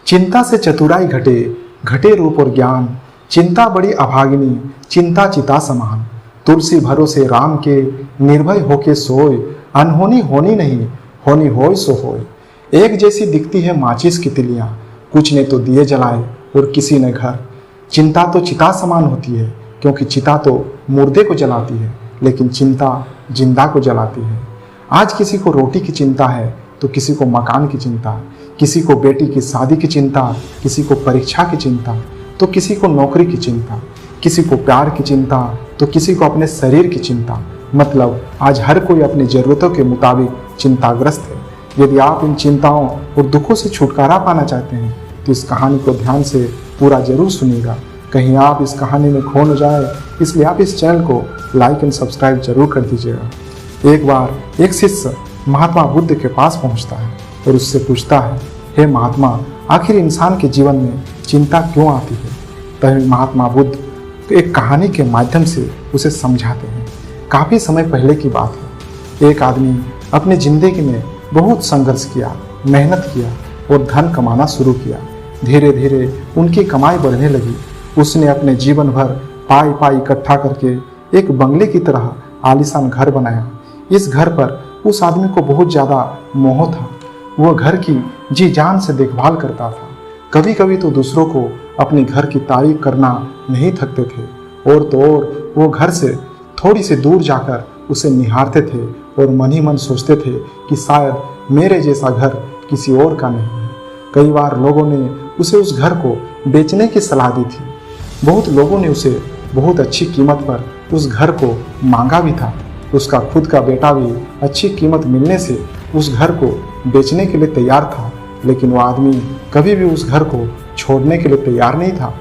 चिंता से चतुराई घटे, घटे रूप और ज्ञान। चिंता बड़ी अभागिनी, चिंता चिता समान। तुलसी भरोसे राम के, निर्भय होके सोए। अनहोनी होनी नहीं, होनी होय सो होय। एक जैसी दिखती है माचिस की तिलियां, कुछ ने तो दिए जलाए और किसी ने घर। चिंता तो चिता समान होती है, क्योंकि चिता तो मुर्दे को जलाती है, लेकिन चिंता जिंदा को जलाती है। आज किसी को रोटी की चिंता है तो किसी को मकान की चिंता, किसी को बेटी की शादी की चिंता, किसी को परीक्षा की चिंता, तो किसी को नौकरी की चिंता, किसी को प्यार की चिंता, तो किसी को अपने शरीर की चिंता। मतलब आज हर कोई अपनी ज़रूरतों के मुताबिक चिंताग्रस्त है। यदि आप इन चिंताओं और दुखों से छुटकारा पाना चाहते हैं तो इस कहानी को ध्यान से पूरा जरूर सुनिएगा। कहीं आप इस कहानी में खो न जाए, इसलिए आप इस चैनल को लाइक एंड सब्सक्राइब जरूर कर दीजिएगा। एक बार एक शिष्य महात्मा बुद्ध के पास पहुंचता है और उससे पूछता है, हे महात्मा, आखिर इंसान के जीवन में चिंता क्यों आती है? तभी महात्मा बुद्ध एक कहानी के माध्यम से उसे समझाते हैं। काफ़ी समय पहले की बात है। एक आदमी अपनी ज़िंदगी में बहुत संघर्ष किया, मेहनत किया और धन कमाना शुरू किया। धीरे धीरे उनकी कमाई बढ़ने लगी। उसने अपने जीवन भर पाई पाई इकट्ठा करके एक बंगले की तरह आलीशान घर बनाया। इस घर पर उस आदमी को बहुत ज़्यादा मोह था। वह घर की जी जान से देखभाल करता था। कभी कभी तो दूसरों को अपने घर की तारीफ करना नहीं थकते थे। और तो और वो घर से थोड़ी सी दूर जाकर उसे निहारते थे और मन ही मन सोचते थे कि शायद मेरे जैसा घर किसी और का नहीं है। कई बार लोगों ने उसे उस घर को बेचने की सलाह दी थी। बहुत लोगों ने उसे बहुत अच्छी कीमत पर उस घर को मांगा भी था। उसका खुद का बेटा भी अच्छी कीमत मिलने से उस घर को बेचने के लिए तैयार था, लेकिन वो आदमी कभी भी उस घर को छोड़ने के लिए तैयार नहीं था।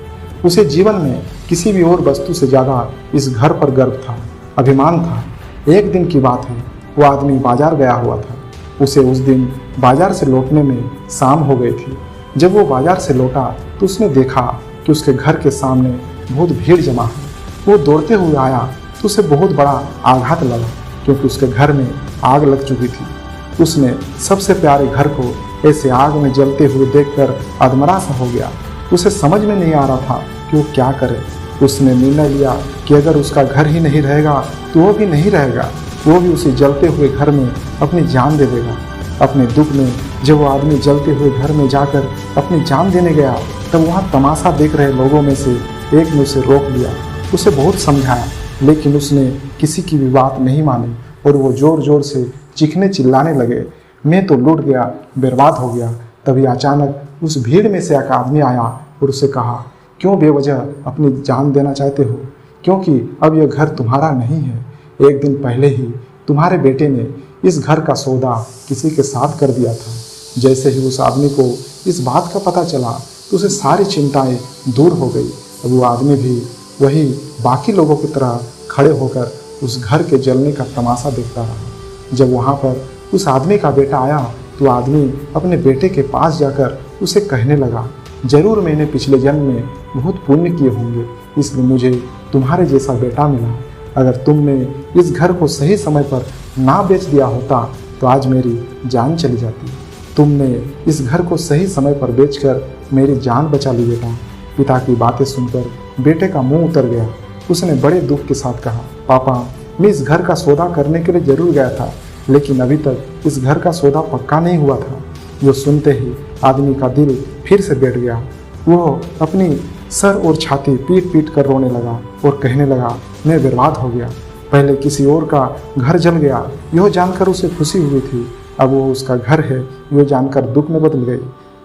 उसे जीवन में किसी भी और वस्तु से ज़्यादा इस घर पर गर्व था, अभिमान था। एक दिन की बात है, वो आदमी बाजार गया हुआ था। उसे उस दिन बाजार से लौटने में शाम हो गई थी। जब वो बाजार से लौटा तो उसने देखा कि उसके घर के सामने बहुत भीड़ जमा है। वो दौड़ते हुए आया तो उसे बहुत बड़ा आघात लगा, क्योंकि उसके घर में आग लग चुकी थी। उसने सबसे प्यारे घर को ऐसे आग में जलते हुए देखकर अधमरा सा हो गया। उसे समझ में नहीं आ रहा था कि वो क्या करे। उसने निर्णय लिया कि अगर उसका घर ही नहीं रहेगा तो वो भी नहीं रहेगा। वो भी उसे जलते हुए घर में अपनी जान दे देगा। अपने दुख में जब वो आदमी जलते हुए घर में जाकर अपनी जान देने गया, तब वहाँ तमाशा देख रहे लोगों में से एक ने उसे रोक लिया। उसे बहुत समझाया, लेकिन उसने किसी की भी बात नहीं मानी और वो ज़ोर ज़ोर से चीखने चिल्लाने लगे, मैं तो लूट गया, बर्बाद हो गया। तभी अचानक उस भीड़ में से एक आदमी आया और उसे कहा, क्यों बेवजह अपनी जान देना चाहते हो? क्योंकि अब यह घर तुम्हारा नहीं है। एक दिन पहले ही तुम्हारे बेटे ने इस घर का सौदा किसी के साथ कर दिया था। जैसे ही उस आदमी को इस बात का पता चला तो उसे सारी चिंताएं दूर हो गई। अब वो आदमी भी वही बाकी लोगों की तरह खड़े होकर उस घर के जलने का तमाशा देखता रहा। जब वहाँ पर उस आदमी का बेटा आया तो आदमी अपने बेटे के पास जाकर उसे कहने लगा, जरूर मैंने पिछले जन्म में बहुत पुण्य किए होंगे, इसलिए मुझे तुम्हारे जैसा बेटा मिला। अगर तुमने इस घर को सही समय पर ना बेच दिया होता तो आज मेरी जान चली जाती। तुमने इस घर को सही समय पर बेचकर मेरी जान बचा ली बेटा। पिता की बातें सुनकर बेटे का मुंह उतर गया। उसने बड़े दुख के साथ कहा, पापा, मैं इस घर का सौदा करने के लिए जरूर गया था, लेकिन अभी तक इस घर का सौदा पक्का नहीं हुआ था। जो सुनते ही आदमी का दिल फिर से बैठ गया। वो अपनी सर और छाती पीट पीट कर रोने लगा और कहने लगा, मैं बर्बाद हो गया। पहले किसी और का घर जल गया, यह जानकर उसे खुशी हुई थी। अब वो उसका घर है, यह जानकर दुख में बदल गई।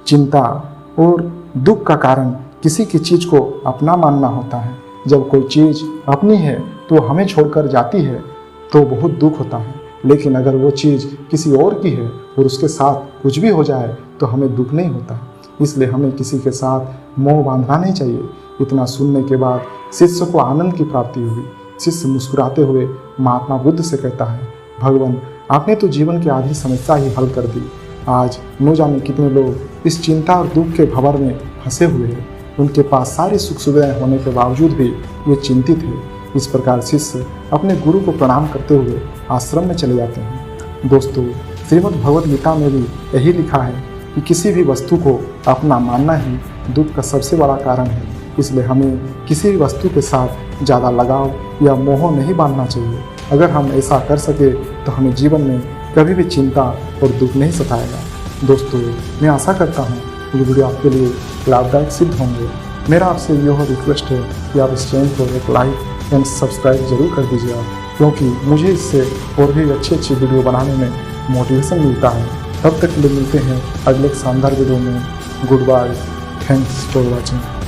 चिंता और दुख का कारण किसी की चीज़ को अपना मानना होता है। जब कोई चीज़ अपनी है तो हमें छोड़कर जाती है तो बहुत दुख होता है, लेकिन अगर वो चीज़ किसी और की है और उसके साथ कुछ भी हो जाए तो हमें दुख नहीं होता। इसलिए हमें किसी के साथ मोह बांधना नहीं चाहिए। इतना सुनने के बाद शिष्य को आनंद की प्राप्ति हुई। शिष्य मुस्कुराते हुए महात्मा बुद्ध से कहता है, भगवान, आपने तो जीवन की आधी समस्या ही हल कर दी। आज न जाने कितने लोग इस चिंता और दुख के भंवर में फंसे हुए हैं। उनके पास सारी सुख सुविधाएं होने के बावजूद भी वे चिंतित हैं। इस प्रकार शिष्य अपने गुरु को प्रणाम करते हुए आश्रम में चले जाते हैं। दोस्तों, श्रीमद् भगवद गीता में भी यही लिखा है कि किसी भी वस्तु को अपना मानना ही दुख का सबसे बड़ा कारण है। इसलिए हमें किसी भी वस्तु के साथ ज़्यादा लगाव या मोह नहीं बांधना चाहिए। अगर हम ऐसा कर सके तो हमें जीवन में कभी भी चिंता और दुख नहीं सताएगा। दोस्तों, मैं आशा करता हूँ ये वीडियो आपके लिए लाभदायक सिद्ध होंगे। मेरा आपसे यह रिक्वेस्ट है कि आप इस चैनल को एक लाइक एंड सब्सक्राइब जरूर कर दीजिए, क्योंकि मुझे इससे और भी अच्छी वीडियो बनाने में मोटिवेशन मिलता है। तब तक के लिए मिलते हैं अगले शानदार वीडियो में। Good bye, thanks for watching.